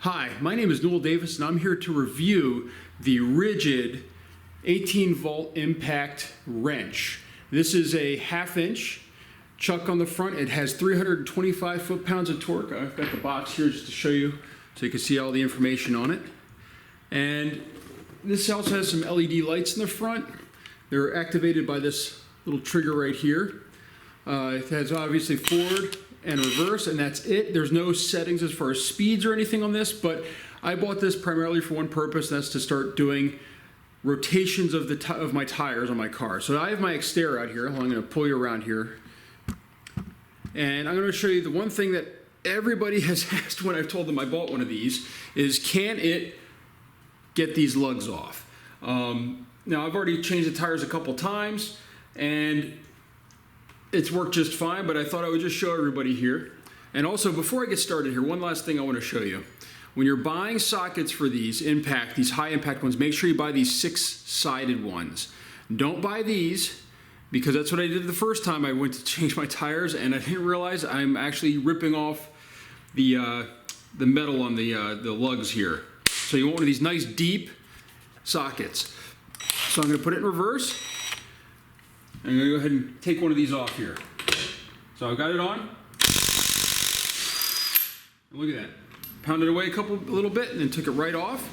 Hi, my name is Newell Davis and I'm here to review the Ridgid 18 volt impact wrench. This is a 1/2 inch chuck on the front. It has 325 foot-pounds of torque. I've got the box here just to show you so you can see all the information on it. And this also has some LED lights in the front. They're activated by this little trigger right here. It has obviously forward and reverse, and that's it. There's no settings as far as speeds or anything on this, but I bought this primarily for one purpose, and that's to start doing rotations of my tires on my car. So I have my Xterra out here. I'm going to pull you around here, and I'm going to show you the one thing that everybody has asked when I've told them I bought one of these is, can it get these lugs off? Now I've already changed the tires a couple times, and it's worked just fine, but I thought I would just show everybody here. And also, before I get started here, one last thing I want to show you. When you're buying sockets for these high impact ones, make sure you buy these 6-sided ones. Don't buy these, because that's what I did the first time I went to change my tires, and I didn't realize I'm actually ripping off the metal on the lugs here. So you want one of these nice deep sockets. So I'm going to put it in reverse. I'm going to go ahead and take one of these off here. So I've got it on. And look at that. Pounded away a little bit and then took it right off.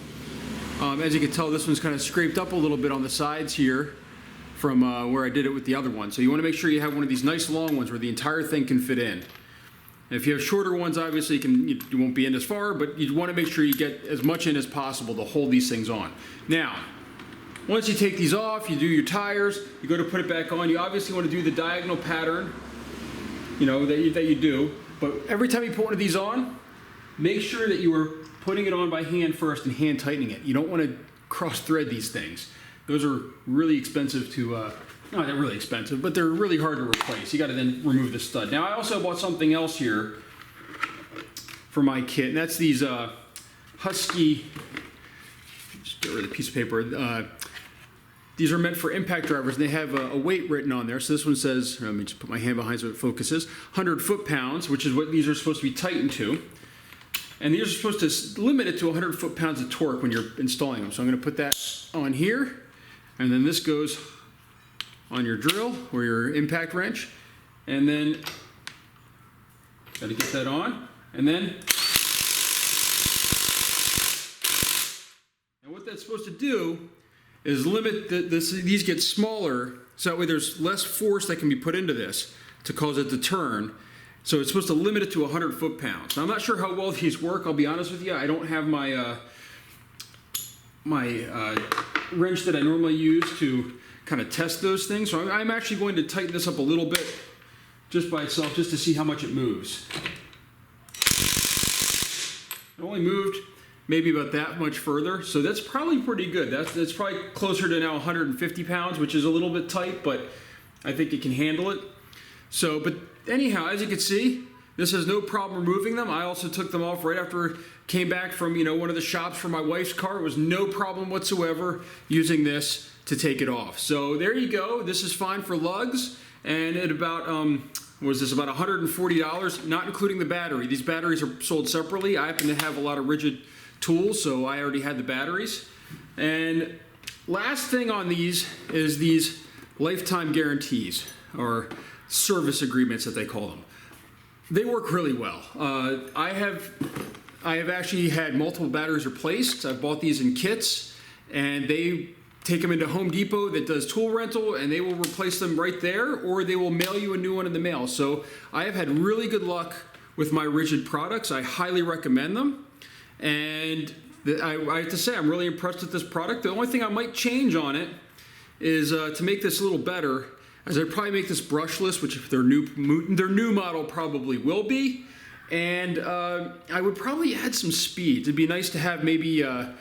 As you can tell, this one's kind of scraped up a little bit on the sides here from where I did it with the other one. So you want to make sure you have one of these nice long ones where the entire thing can fit in. And if you have shorter ones, obviously you won't be in as far, but you want to make sure you get as much in as possible to hold these things on. Now, once you take these off, you do your tires, you go to put it back on. You obviously want to do the diagonal pattern, that you do. But every time you put one of these on, make sure that you are putting it on by hand first and hand tightening it. You don't want to cross thread these things. Those are really expensive to, not really expensive, but they're really hard to replace. You got to then remove the stud. Now I also bought something else here for my kit, and that's these Husky, just get rid of the piece of paper. These are meant for impact drivers, and they have a weight written on there. So this one says, let me just put my hand behind so it focuses, 100 foot-pounds, which is what these are supposed to be tightened to. And these are supposed to limit it to 100 foot-pounds of torque when you're installing them. So I'm going to put that on here, and then this goes on your drill or your impact wrench. And then, got to get that on. And then, and what that's supposed to do is limit these get smaller, so that way there's less force that can be put into this to cause it to turn. So it's supposed to limit it to 100 foot-pounds. Now I'm not sure how well these work, I'll be honest with you. I don't have my wrench that I normally use to kind of test those things. So I'm actually going to tighten this up a little bit just by itself, just to see how much it moves. It only moved maybe about that much further, so that's probably pretty good. That's probably closer to now 150 pounds, which is a little bit tight, but I think it can handle it. So, but anyhow, as you can see, this has no problem removing them. I also took them off right after I came back from one of the shops for my wife's car. It was no problem whatsoever using this to take it off. So there you go. This is fine for lugs, and at about was this about $140, not including the battery. These batteries are sold separately. I happen to have a lot of Ridgid tools, so I already had the batteries. And last thing on these is these lifetime guarantees, or service agreements that they call them. They work really well. I have actually had multiple batteries replaced. I've bought these in kits, and they take them into Home Depot that does tool rental, and they will replace them right there, or they will mail you a new one in the mail. So I have had really good luck with my Ridgid products. I highly recommend them. And I have to say, I'm really impressed with this product. The only thing I might change on it is to make this a little better, as I'd probably make this brushless, which if their new model probably will be. And I would probably add some speed. It'd be nice to have maybe a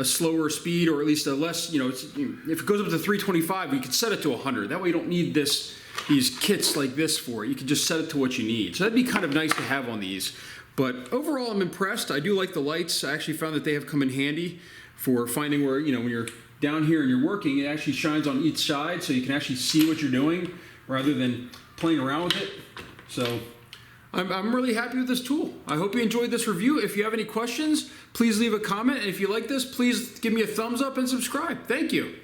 slower speed, or at least a less, if it goes up to 325, you can set it to 100. That way you don't need these kits like this for it. You can just set it to what you need. So that'd be kind of nice to have on these. But overall, I'm impressed. I do like the lights. I actually found that they have come in handy for finding where, when you're down here and you're working, it actually shines on each side so you can actually see what you're doing rather than playing around with it. So I'm really happy with this tool. I hope you enjoyed this review. If you have any questions, please leave a comment. And if you like this, please give me a thumbs up and subscribe. Thank you.